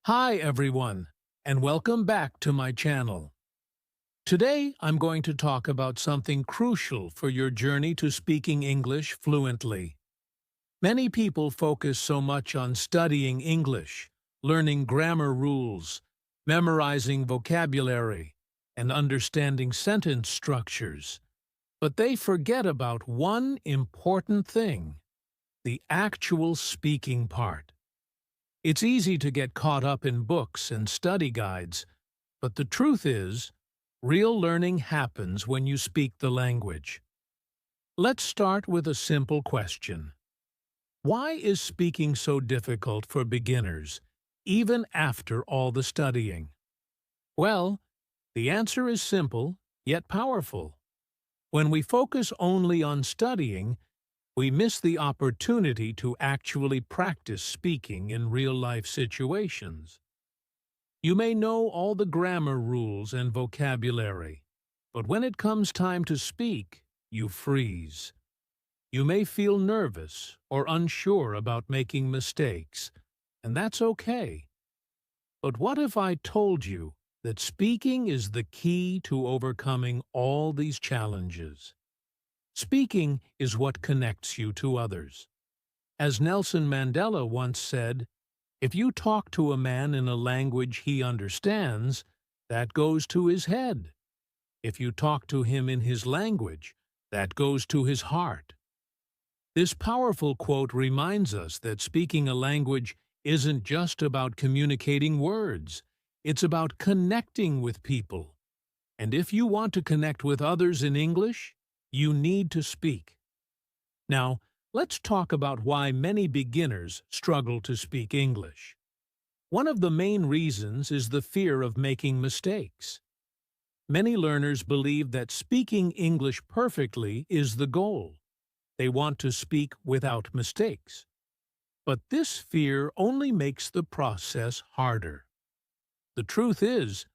Hi everyone, and welcome back to my channel. Today I'm going to talk about something crucial for your journey to speaking English fluently. Many people focus so much on studying English, learning grammar rules, memorizing vocabulary, and understanding sentence structures. But they forget about one important thing: the actual speaking part. It's easy to get caught up in books and study guides, but the truth is, real learning happens when you speak the language. Let's start with a simple question. Why is speaking so difficult for beginners, even after all the studying? Well, the answer is simple, yet powerful. When we focus only on studying, we miss the opportunity to actually practice speaking in real-life situations. You may know all the grammar rules and vocabulary, but when it comes time to speak, you freeze. You may feel nervous or unsure about making mistakes, and that's okay. But what if I told you that speaking is the key to overcoming all these challenges? Speaking is what connects you to others. As Nelson Mandela once said, if you talk to a man in a language he understands, that goes to his head. If you talk to him in his language, that goes to his heart. This powerful quote reminds us that speaking a language isn't just about communicating words. It's about connecting with people. And if you want to connect with others in English, you need to speak. Now, let's talk about why many beginners struggle to speak English. One of the main reasons is the fear of making mistakes. Many learners believe that speaking English perfectly is the goal. They want to speak without mistakes. But this fear only makes the process harder. The truth is,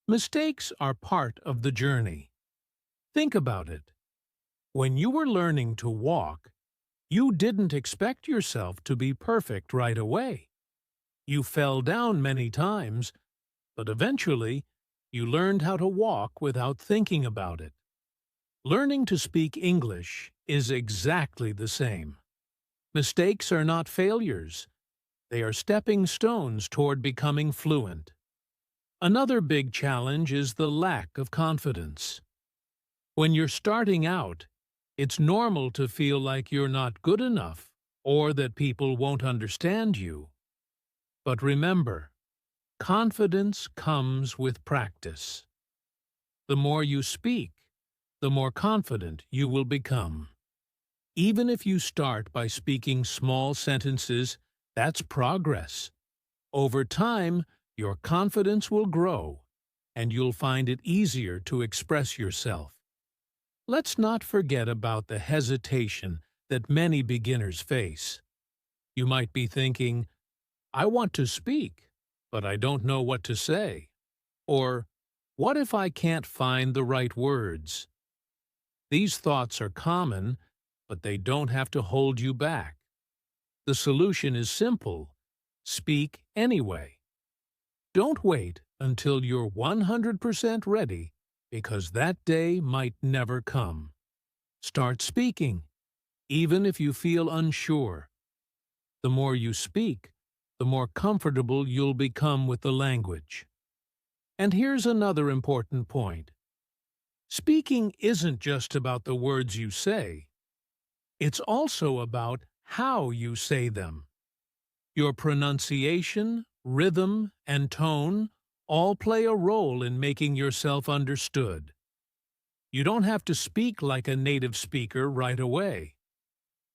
mistakes are part of the journey. Think about it. When you were learning to walk, you didn't expect yourself to be perfect right away. You fell down many times, but eventually you learned how to walk without thinking about it. Learning to speak English is exactly the same. Mistakes are not failures. They are stepping stones toward becoming fluent. Another big challenge is the lack of confidence. When you're starting out, it's normal to feel like you're not good enough or that people won't understand you. But remember, confidence comes with practice. The more you speak, the more confident you will become. Even if you start by speaking small sentences, that's progress. Over time, your confidence will grow, and you'll find it easier to express yourself. Let's not forget about the hesitation that many beginners face. You might be thinking, I want to speak, but I don't know what to say. Or, what if I can't find the right words? These thoughts are common, but they don't have to hold you back. The solution is simple. Speak anyway. Don't wait until you're 100% ready, because that day might never come. Start speaking, even if you feel unsure. The more you speak, the more comfortable you'll become with the language. And here's another important point. Speaking isn't just about the words you say. It's also about how you say them. Your pronunciation, rhythm, and tone all play a role in making yourself understood. You don't have to speak like a native speaker right away.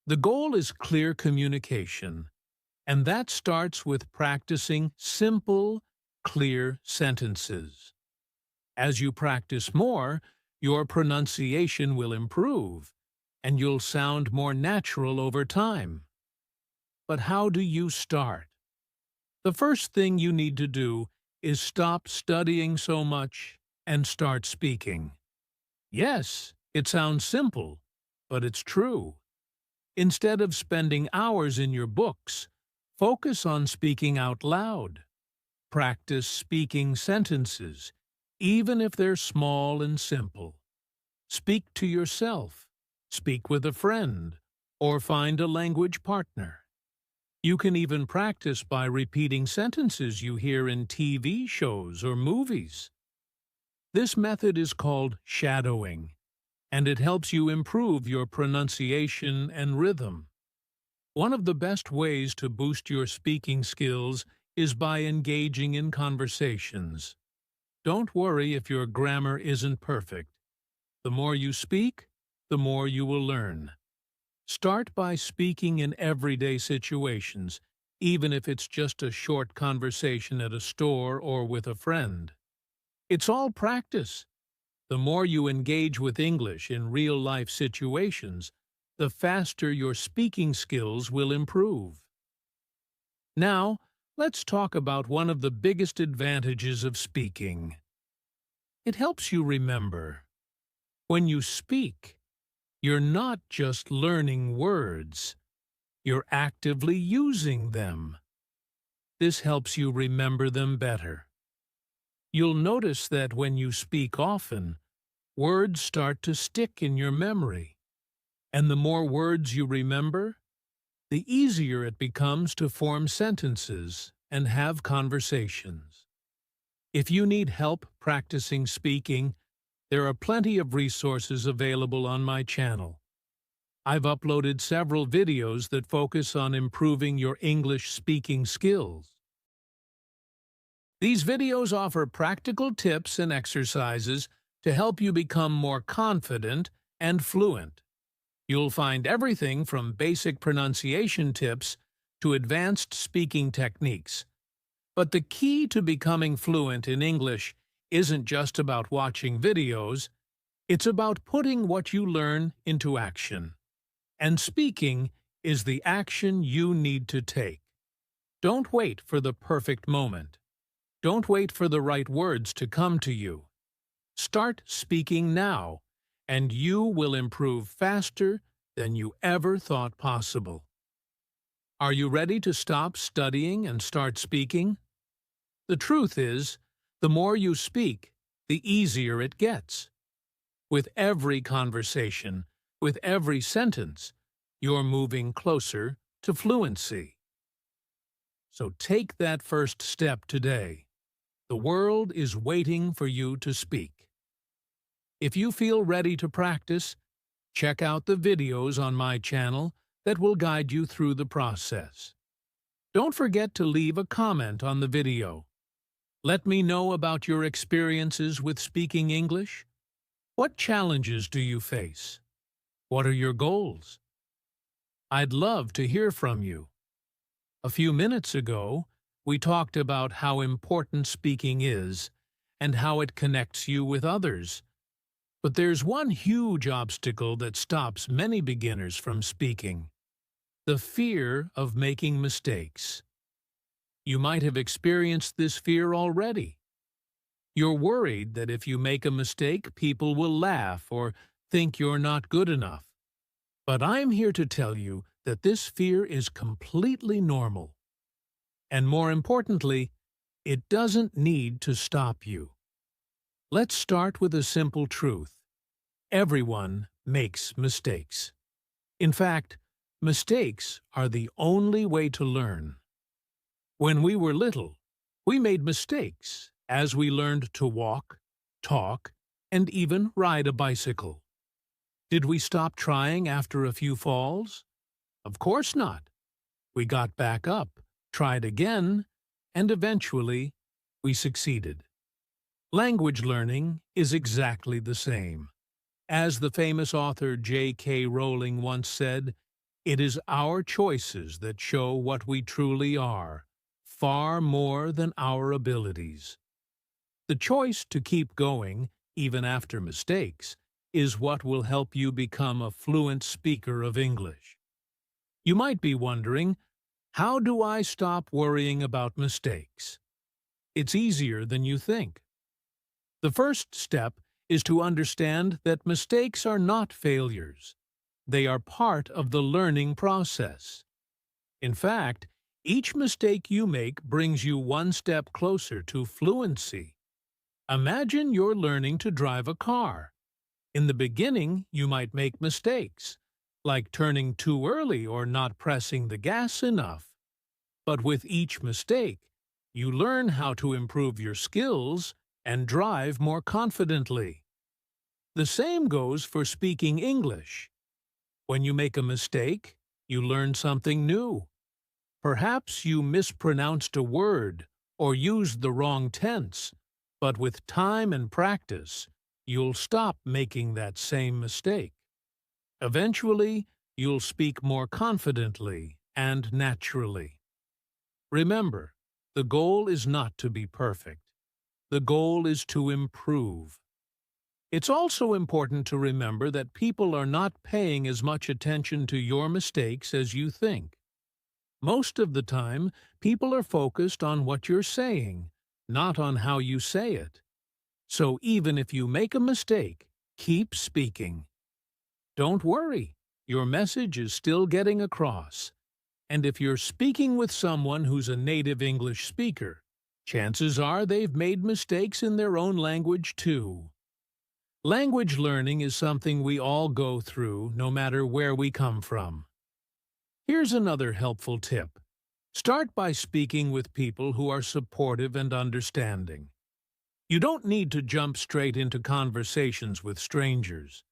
The goal is clear communication, and that starts with practicing simple, clear sentences. As you practice more, your pronunciation will improve, and you'll sound more natural over time. But how do you start? The first thing you need to do is stop studying so much and start speaking. Yes, it sounds simple, but it's true. Instead of spending hours in your books, focus on speaking out loud. practice speaking sentences, even if they're small and simple. Speak to yourself, speak with a friend, or find a language partner. You can even practice by repeating sentences you hear in TV shows or movies. This method is called shadowing, and it helps you improve your pronunciation and rhythm. One of the best ways to boost your speaking skills is by engaging in conversations. Don't worry if your grammar isn't perfect. The more you speak, the more you will learn. Start by speaking in everyday situations, even if it's just a short conversation at a store or with a friend. It's all practice. The more you engage with English in real-life situations, the faster your speaking skills will improve. Now, let's talk about one of the biggest advantages of speaking. It helps you remember. When you speak, you're not just learning words, you're actively using them. This helps you remember them better. You'll notice that when you speak often, words start to stick in your memory. And the more words you remember, the easier it becomes to form sentences and have conversations. If you need help practicing speaking, there are plenty of resources available on my channel. I've uploaded several videos that focus on improving your English speaking skills. These videos offer practical tips and exercises to help you become more confident and fluent. You'll find everything from basic pronunciation tips to advanced speaking techniques. But the key to becoming fluent in English isn't just about watching videos, it's about putting what you learn into action. And speaking is the action you need to take. Don't wait for the perfect moment. Don't wait for the right words to come to you. Start speaking now, and you will improve faster than you ever thought possible. Are you ready to stop studying and start speaking? The truth is, the more you speak, the easier it gets. With every conversation, with every sentence, you're moving closer to fluency. So take that first step today. The world is waiting for you to speak. If you feel ready to practice, check out the videos on my channel that will guide you through the process. Don't forget to leave a comment on the video. Let me know about your experiences with speaking English. What challenges do you face? What are your goals? I'd love to hear from you. A few minutes ago, we talked about how important speaking is and how it connects you with others. But there's one huge obstacle that stops many beginners from speaking: the fear of making mistakes. You might have experienced this fear already. You're worried that if you make a mistake, people will laugh or think you're not good enough. But I'm here to tell you that this fear is completely normal. And more importantly, it doesn't need to stop you. Let's start with a simple truth. Everyone makes mistakes. In fact, mistakes are the only way to learn. When we were little, we made mistakes as we learned to walk, talk, and even ride a bicycle. Did we stop trying after a few falls? Of course not. We got back up, tried again, and eventually we succeeded. Language learning is exactly the same. As the famous author J.K. Rowling once said, "It is our choices that show what we truly are, far more than our abilities." The choice to keep going, even after mistakes, is what will help you become a fluent speaker of English. You might be wondering, how do I stop worrying about mistakes? It's easier than you think. The first step is to understand that mistakes are not failures. They are part of the learning process. In fact, Each mistake you make brings you one step closer to fluency. Imagine you're learning to drive a car. In the beginning, you might make mistakes, like turning too early or not pressing the gas enough. But with each mistake, you learn how to improve your skills and drive more confidently. The same goes for speaking English. When you make a mistake, you learn something new. Perhaps you mispronounced a word or used the wrong tense, but with time and practice, you'll stop making that same mistake. Eventually, you'll speak more confidently and naturally. Remember, the goal is not to be perfect. The goal is to improve. It's also important to remember that people are not paying as much attention to your mistakes as you think. Most of the time, people are focused on what you're saying, not on how you say it. So even if you make a mistake, keep speaking. Don't worry, your message is still getting across. And if you're speaking with someone who's a native English speaker, chances are they've made mistakes in their own language too. Language learning is something we all go through, no matter where we come from. Here's another helpful tip. Start by speaking with people who are supportive and understanding. You don't need to jump straight into conversations with strangers.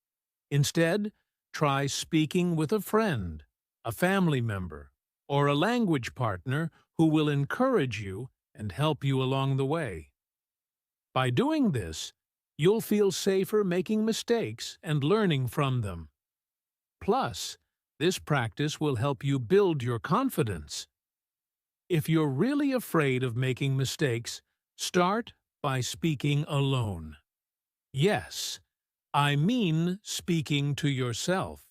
Instead, try speaking with a friend, a family member, or a language partner who will encourage you and help you along the way. By doing this, you'll feel safer making mistakes and learning from them. Plus, this practice will help you build your confidence. If you're really afraid of making mistakes, start by speaking alone. Yes, I mean speaking to yourself.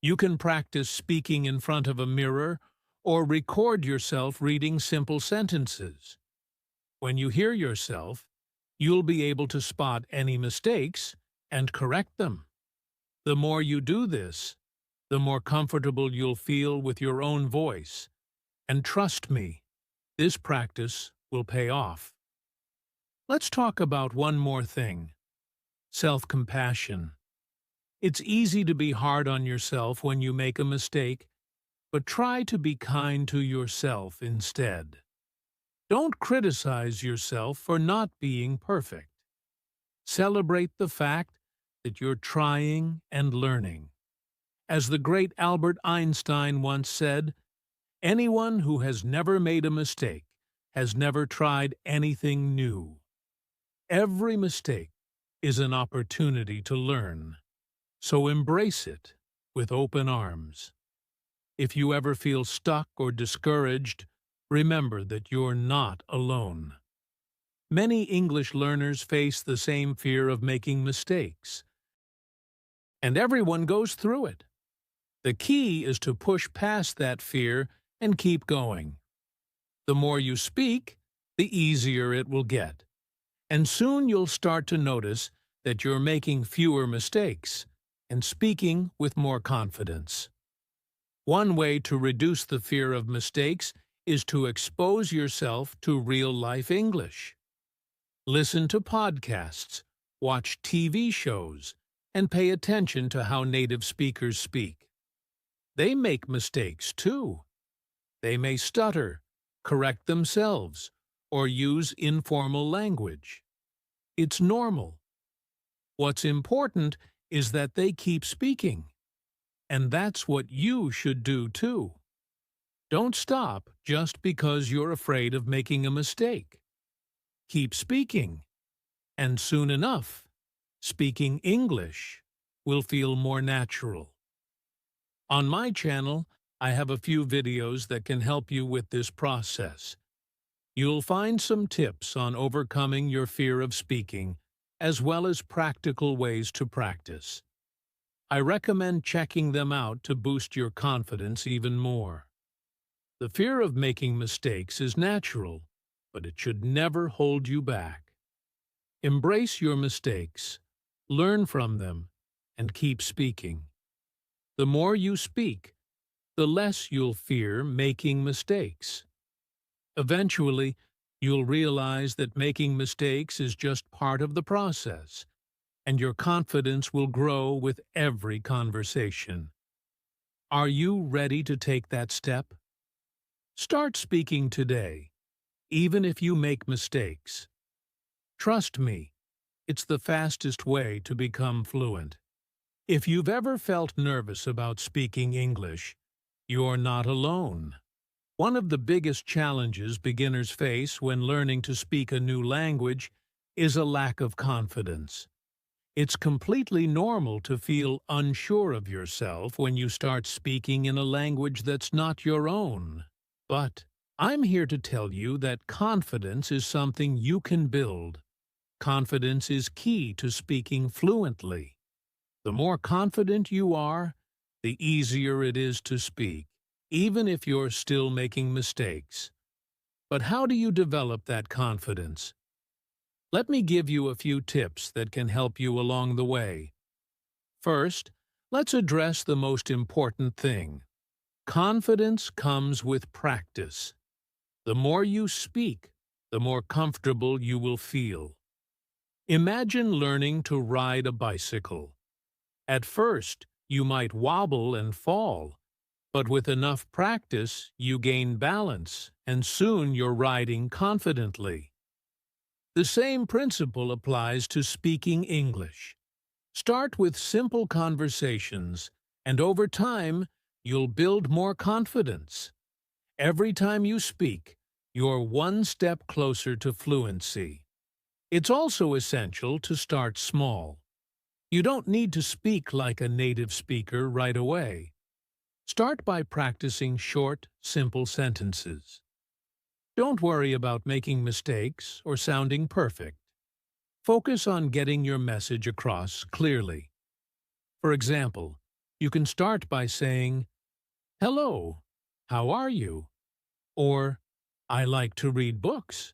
You can practice speaking in front of a mirror or record yourself reading simple sentences. When you hear yourself, you'll be able to spot any mistakes and correct them. The more you do this, the more comfortable you'll feel with your own voice. And trust me, this practice will pay off. Let's talk about one more thing: self-compassion. It's easy to be hard on yourself when you make a mistake, but try to be kind to yourself instead. Don't criticize yourself for not being perfect. Celebrate the fact that you're trying and learning. As the great Albert Einstein once said, anyone who has never made a mistake has never tried anything new. Every mistake is an opportunity to learn, so embrace it with open arms. If you ever feel stuck or discouraged, remember that you're not alone. Many English learners face the same fear of making mistakes, and everyone goes through it. The key is to push past that fear and keep going. The more you speak, the easier it will get, and soon you'll start to notice that you're making fewer mistakes and speaking with more confidence. One way to reduce the fear of mistakes is to expose yourself to real-life English. Listen to podcasts, watch TV shows, and pay attention to how native speakers speak. They make mistakes too. They may stutter, correct themselves, or use informal language. It's normal. What's important is that they keep speaking. And that's what you should do too. Don't stop just because you're afraid of making a mistake. Keep speaking, and soon enough, speaking English will feel more natural. On my channel, I have a few videos that can help you with this process. You'll find some tips on overcoming your fear of speaking, as well as practical ways to practice. I recommend checking them out to boost your confidence even more. The fear of making mistakes is natural, but it should never hold you back. Embrace your mistakes, learn from them, and keep speaking. The more you speak, the less you'll fear making mistakes. Eventually, you'll realize that making mistakes is just part of the process, and your confidence will grow with every conversation. Are you ready to take that step? Start speaking today, even if you make mistakes. Trust me, it's the fastest way to become fluent. If you've ever felt nervous about speaking English, you're not alone. One of the biggest challenges beginners face when learning to speak a new language is a lack of confidence. It's completely normal to feel unsure of yourself when you start speaking in a language that's not your own. But I'm here to tell you that confidence is something you can build. Confidence is key to speaking fluently. The more confident you are, the easier it is to speak, even if you're still making mistakes. But how do you develop that confidence? Let me give you a few tips that can help you along the way. First, let's address the most important thing. Confidence comes with practice. The more you speak, the more comfortable you will feel. Imagine learning to ride a bicycle. At first, you might wobble and fall, but with enough practice, you gain balance, and soon you're riding confidently. The same principle applies to speaking English. Start with simple conversations, and over time, you'll build more confidence. Every time you speak, you're one step closer to fluency. It's also essential to start small. You don't need to speak like a native speaker right away. Start by practicing short, simple sentences. Don't worry about making mistakes or sounding perfect. Focus on getting your message across clearly. For example, you can start by saying, "Hello, how are you?" Or, "I like to read books."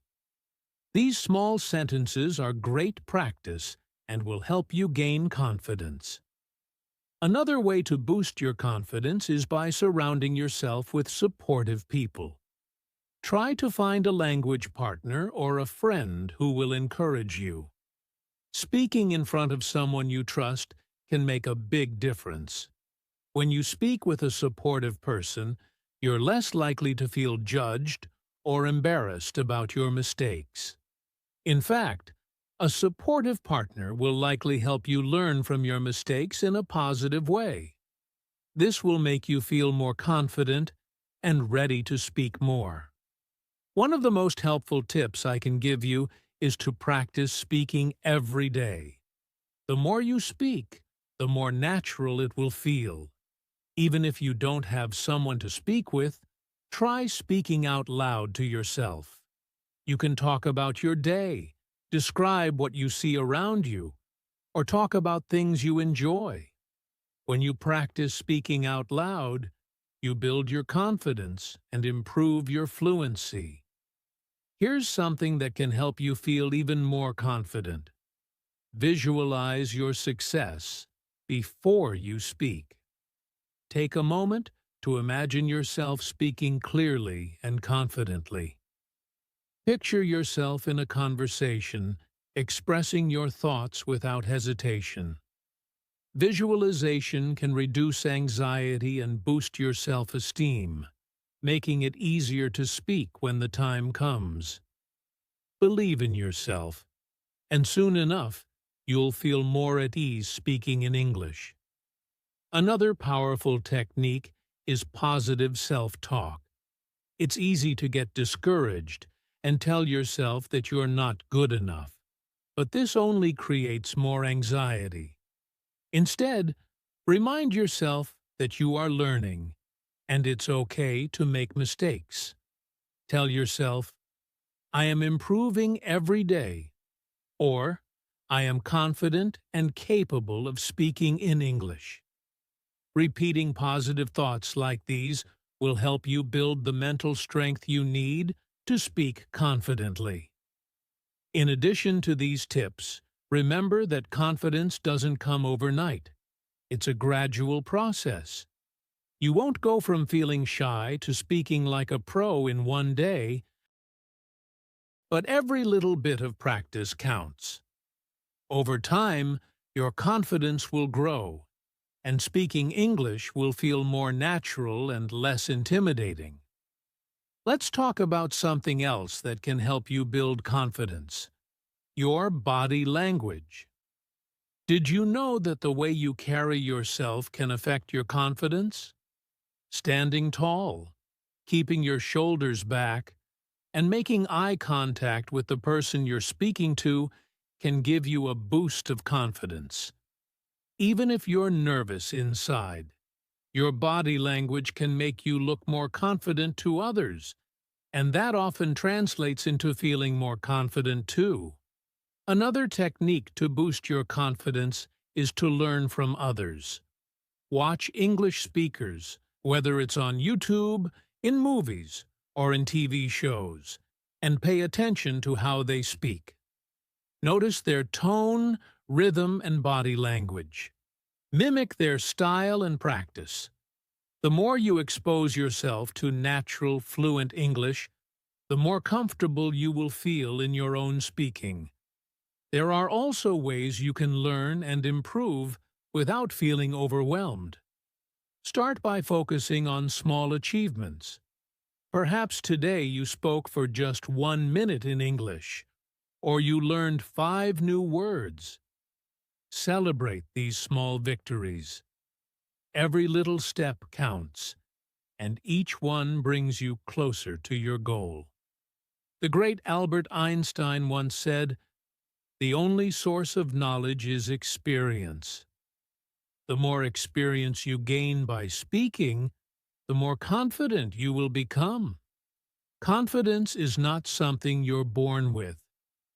These small sentences are great practice and will help you gain confidence. Another way to boost your confidence is by surrounding yourself with supportive people. Try to find a language partner or a friend who will encourage you. Speaking in front of someone you trust can make a big difference. When you speak with a supportive person, you're less likely to feel judged or embarrassed about your mistakes. In fact, a supportive partner will likely help you learn from your mistakes in a positive way. This will make you feel more confident and ready to speak more. One of the most helpful tips I can give you is to practice speaking every day. The more you speak, the more natural it will feel. Even if you don't have someone to speak with, try speaking out loud to yourself. You can talk about your day, describe what you see around you, or talk about things you enjoy. When you practice speaking out loud, you build your confidence and improve your fluency. Here's something that can help you feel even more confident. Visualize your success before you speak. Take a moment to imagine yourself speaking clearly and confidently. Picture yourself in a conversation, expressing your thoughts without hesitation. Visualization can reduce anxiety and boost your self-esteem, making it easier to speak when the time comes. Believe in yourself, and soon enough, you'll feel more at ease speaking in English. Another powerful technique is positive self-talk. It's easy to get discouraged and tell yourself that you're not good enough, but this only creates more anxiety. Instead, remind yourself that you are learning, and it's okay to make mistakes. Tell yourself, "I am improving every day," or "I am confident and capable of speaking in English." Repeating positive thoughts like these will help you build the mental strength you need to speak confidently. In addition to these tips, remember that confidence doesn't come overnight. It's a gradual process. You won't go from feeling shy to speaking like a pro in one day, but every little bit of practice counts. Over time, your confidence will grow, and speaking English will feel more natural and less intimidating. Let's talk about something else that can help you build confidence: your body language. Did you know that the way you carry yourself can affect your confidence? Standing tall, keeping your shoulders back, and making eye contact with the person you're speaking to can give you a boost of confidence. Even if you're nervous inside, your body language can make you look more confident to others, and that often translates into feeling more confident too. Another technique to boost your confidence is to learn from others. Watch English speakers, whether it's on YouTube, in movies, or in TV shows, and pay attention to how they speak. Notice their tone, rhythm, and body language. Mimic their style and practice. The more you expose yourself to natural, fluent English, the more comfortable you will feel in your own speaking. There are also ways you can learn and improve without feeling overwhelmed. Start by focusing on small achievements. Perhaps today you spoke for just 1 minute in English, or you learned 5 new words. Celebrate these small victories. Every little step counts, and each one brings you closer to your goal. The great Albert Einstein once said, "The only source of knowledge is experience." The more experience you gain by speaking, the more confident you will become. Confidence is not something you're born with.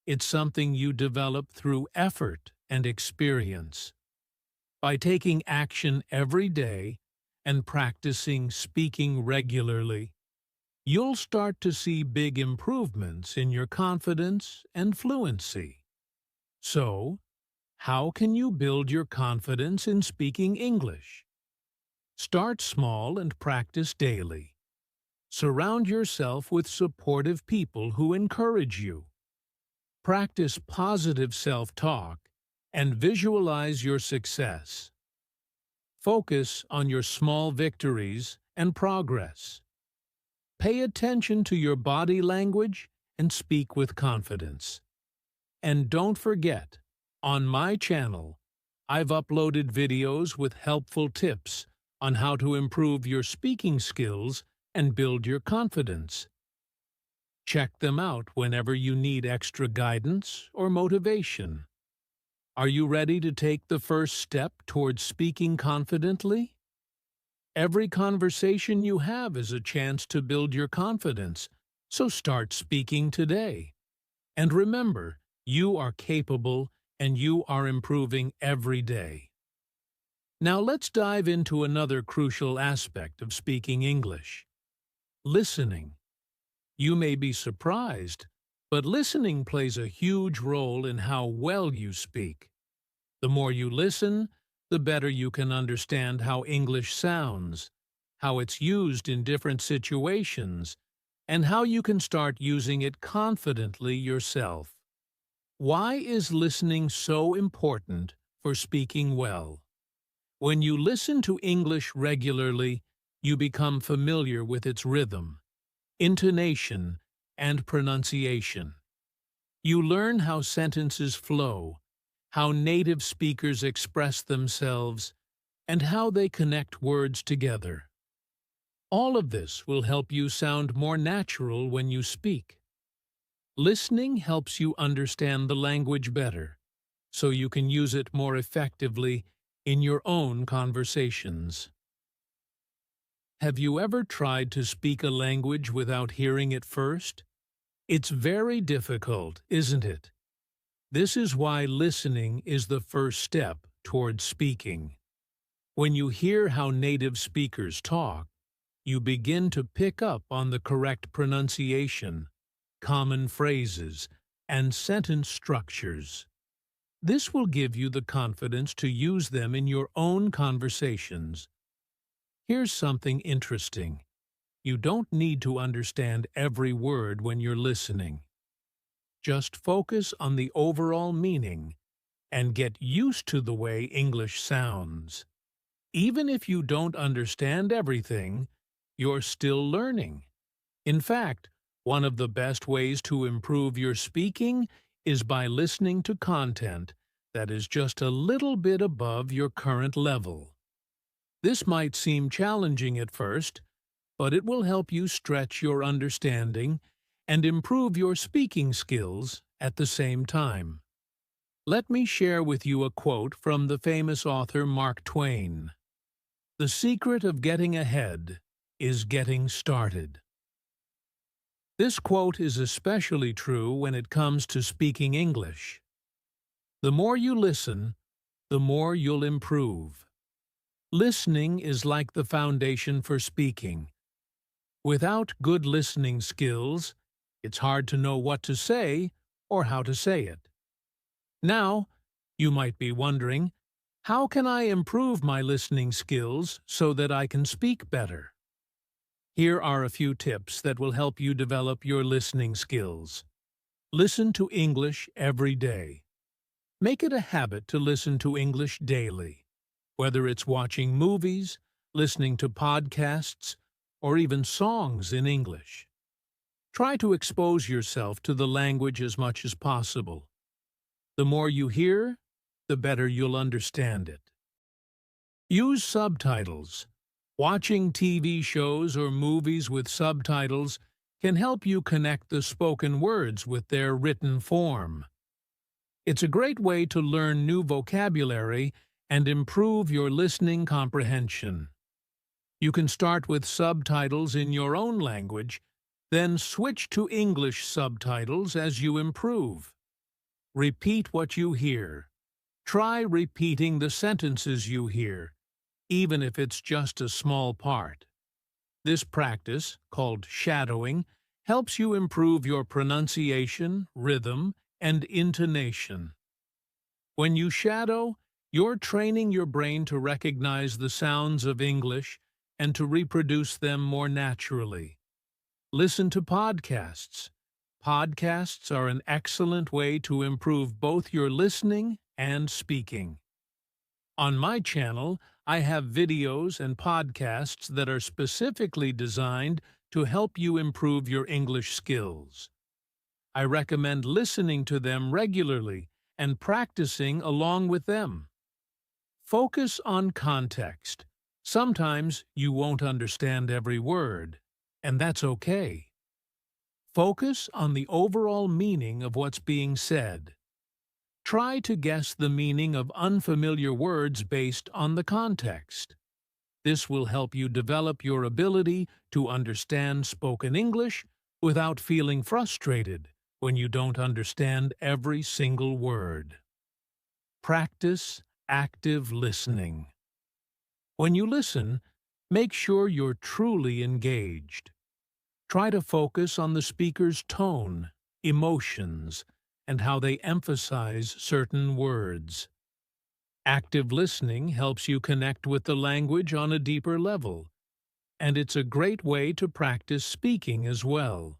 It's something you develop through effort and experience. By taking action every day and practicing speaking regularly, you'll start to see big improvements in your confidence and fluency. So, how can you build your confidence in speaking English? Start small and practice daily. Surround yourself with supportive people who encourage you. Practice positive self-talk and visualize your success. Focus on your small victories and progress. Pay attention to your body language and speak with confidence. And don't forget, on my channel, I've uploaded videos with helpful tips on how to improve your speaking skills and build your confidence. Check them out whenever you need extra guidance or motivation. Are you ready to take the first step towards speaking confidently? Every conversation you have is a chance to build your confidence, so start speaking today. And remember, you are capable and you are improving every day. Now let's dive into another crucial aspect of speaking English: listening. You may be surprised, but listening plays a huge role in how well you speak. The more you listen, the better you can understand how English sounds, how it's used in different situations, and how you can start using it confidently yourself. Why is listening so important for speaking well? When you listen to English regularly, you become familiar with its rhythm, intonation, and pronunciation. You learn how sentences flow, how native speakers express themselves, and how they connect words together. All of this will help you sound more natural when you speak. Listening helps you understand the language better, so you can use it more effectively in your own conversations. Have you ever tried to speak a language without hearing it first? It's very difficult, isn't it? This is why listening is the first step towards speaking. When you hear how native speakers talk, you begin to pick up on the correct pronunciation, common phrases, and sentence structures. This will give you the confidence to use them in your own conversations. Here's something interesting. You don't need to understand every word when you're listening. Just focus on the overall meaning and get used to the way English sounds. Even if you don't understand everything, you're still learning. In fact, one of the best ways to improve your speaking is by listening to content that is just a little bit above your current level. This might seem challenging at first, but it will help you stretch your understanding and improve your speaking skills at the same time. Let me share with you a quote from the famous author Mark Twain. "The secret of getting ahead is getting started." This quote is especially true when it comes to speaking English. The more you listen, the more you'll improve. Listening is like the foundation for speaking. Without good listening skills, it's hard to know what to say or how to say it. Now, you might be wondering, how can I improve my listening skills so that I can speak better? Here are a few tips that will help you develop your listening skills. Listen to English every day. Make it a habit to listen to English daily, whether it's watching movies, listening to podcasts, or even songs in English. Try to expose yourself to the language as much as possible. The more you hear, the better you'll understand it. Use subtitles. Watching TV shows or movies with subtitles can help you connect the spoken words with their written form. It's a great way to learn new vocabulary and improve your listening comprehension. You can start with subtitles in your own language, then switch to English subtitles as you improve. Repeat what you hear. Try repeating the sentences you hear, even if it's just a small part. This practice, called shadowing, helps you improve your pronunciation, rhythm, and intonation. When you shadow, you're training your brain to recognize the sounds of English and to reproduce them more naturally. Listen to podcasts. Podcasts are an excellent way to improve both your listening and speaking. On my channel, I have videos and podcasts that are specifically designed to help you improve your English skills. I recommend listening to them regularly and practicing along with them. Focus on context. Sometimes you won't understand every word, and that's okay. Focus on the overall meaning of what's being said. Try to guess the meaning of unfamiliar words based on the context. This will help you develop your ability to understand spoken English without feeling frustrated when you don't understand every single word. Practice active listening. When you listen, make sure you're truly engaged. Try to focus on the speaker's tone, emotions, and how they emphasize certain words. Active listening helps you connect with the language on a deeper level, and it's a great way to practice speaking as well.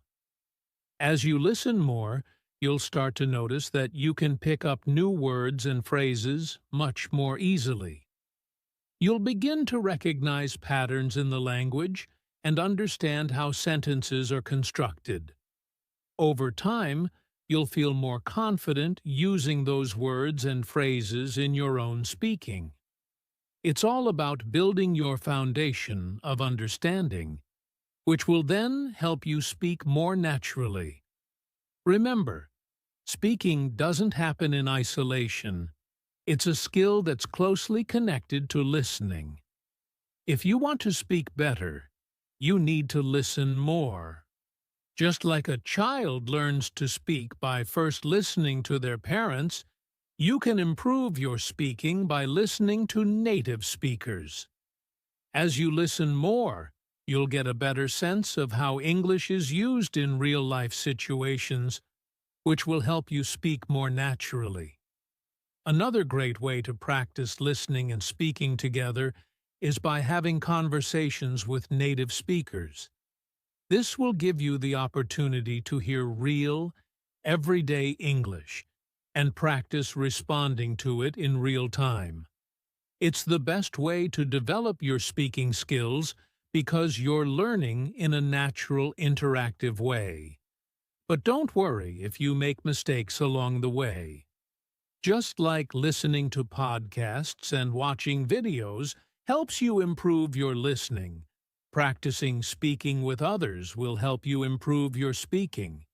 As you listen more, you'll start to notice that you can pick up new words and phrases much more easily. You'll begin to recognize patterns in the language and understand how sentences are constructed. Over time, you'll feel more confident using those words and phrases in your own speaking. It's all about building your foundation of understanding, which will then help you speak more naturally. Remember, speaking doesn't happen in isolation. It's a skill that's closely connected to listening. If you want to speak better, you need to listen more. Just like a child learns to speak by first listening to their parents, you can improve your speaking by listening to native speakers. As you listen more, you'll get a better sense of how English is used in real-life situations, which will help you speak more naturally. Another great way to practice listening and speaking together is by having conversations with native speakers. This will give you the opportunity to hear real, everyday English and practice responding to it in real time. It's the best way to develop your speaking skills because you're learning in a natural, interactive way. But don't worry if you make mistakes along the way. Just like listening to podcasts and watching videos helps you improve your listening, practicing speaking with others will help you improve your speaking.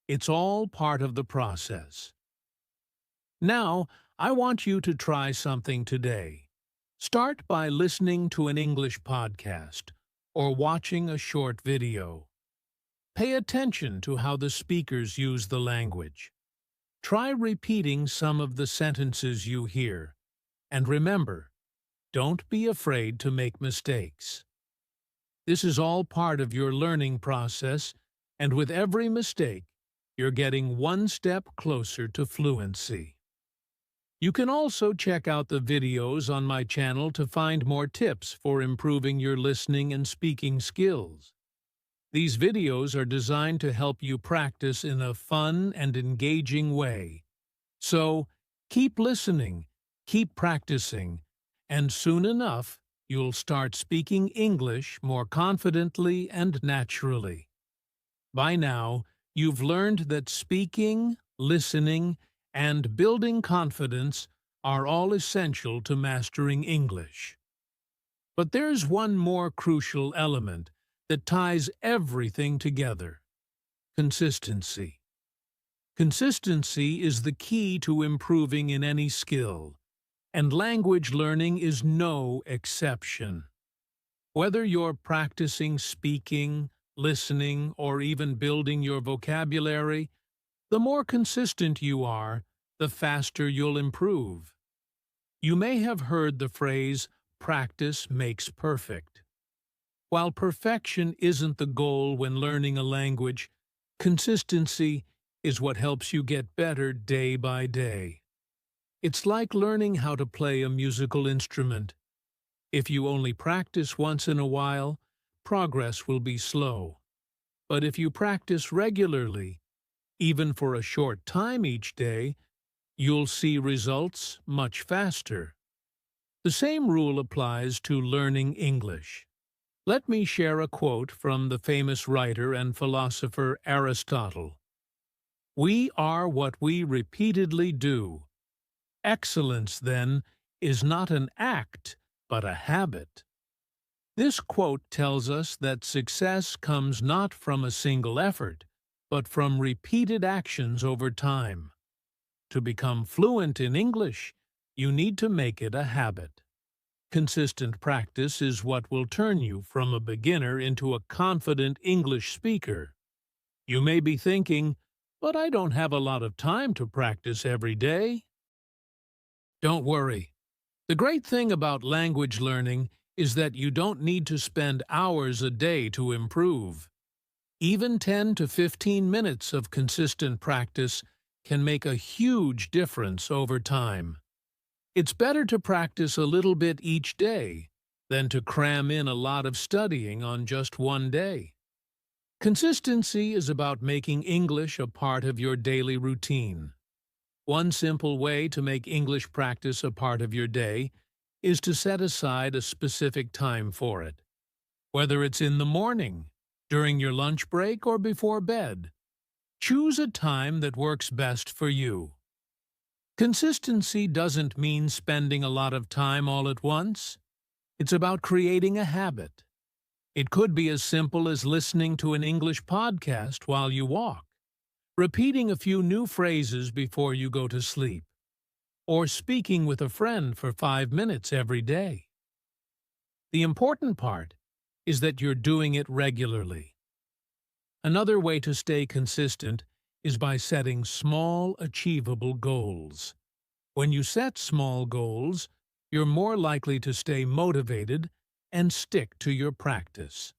It's all part of the process. Now, I want you to try something today. Start by listening to an English podcast or watching a short video. Pay attention to how the speakers use the language. Try repeating some of the sentences you hear. And remember, don't be afraid to make mistakes. This is all part of your learning process, and with every mistake, you're getting one step closer to fluency. You can also check out the videos on my channel to find more tips for improving your listening and speaking skills. These videos are designed to help you practice in a fun and engaging way. So, keep listening, keep practicing, and soon enough, you'll start speaking English more confidently and naturally. By now, you've learned that speaking, listening, and building confidence are all essential to mastering English. But there's one more crucial element that ties everything together: consistency. Consistency is the key to improving in any skill, and language learning is no exception. Whether you're practicing speaking, listening, or even building your vocabulary, the more consistent you are, the faster you'll improve. You may have heard the phrase, "practice makes perfect." While perfection isn't the goal when learning a language, consistency is what helps you get better day by day. It's like learning how to play a musical instrument. If you only practice once in a while, progress will be slow. But if you practice regularly, even for a short time each day, you'll see results much faster. The same rule applies to learning English. Let me share a quote from the famous writer and philosopher Aristotle. "We are what we repeatedly do. Excellence, then, is not an act, but a habit." This quote tells us that success comes not from a single effort, but from repeated actions over time. To become fluent in English, you need to make it a habit. Consistent practice is what will turn you from a beginner into a confident English speaker. You may be thinking, "But I don't have a lot of time to practice every day." Don't worry. The great thing about language learning is that you don't need to spend hours a day to improve. Even 10 to 15 minutes of consistent practice can make a huge difference over time. It's better to practice a little bit each day than to cram in a lot of studying on just one day. Consistency is about making English a part of your daily routine. One simple way to make English practice a part of your day is to set aside a specific time for it. Whether it's in the morning, during your lunch break, or before bed, choose a time that works best for you. Consistency doesn't mean spending a lot of time all at once. It's about creating a habit. It could be as simple as listening to an English podcast while you walk, repeating a few new phrases before you go to sleep, or speaking with a friend for 5 minutes every day. The important part is that you're doing it regularly. Another way to stay consistent is by setting small, achievable goals. When you set small goals, you're more likely to stay motivated and stick to your practice.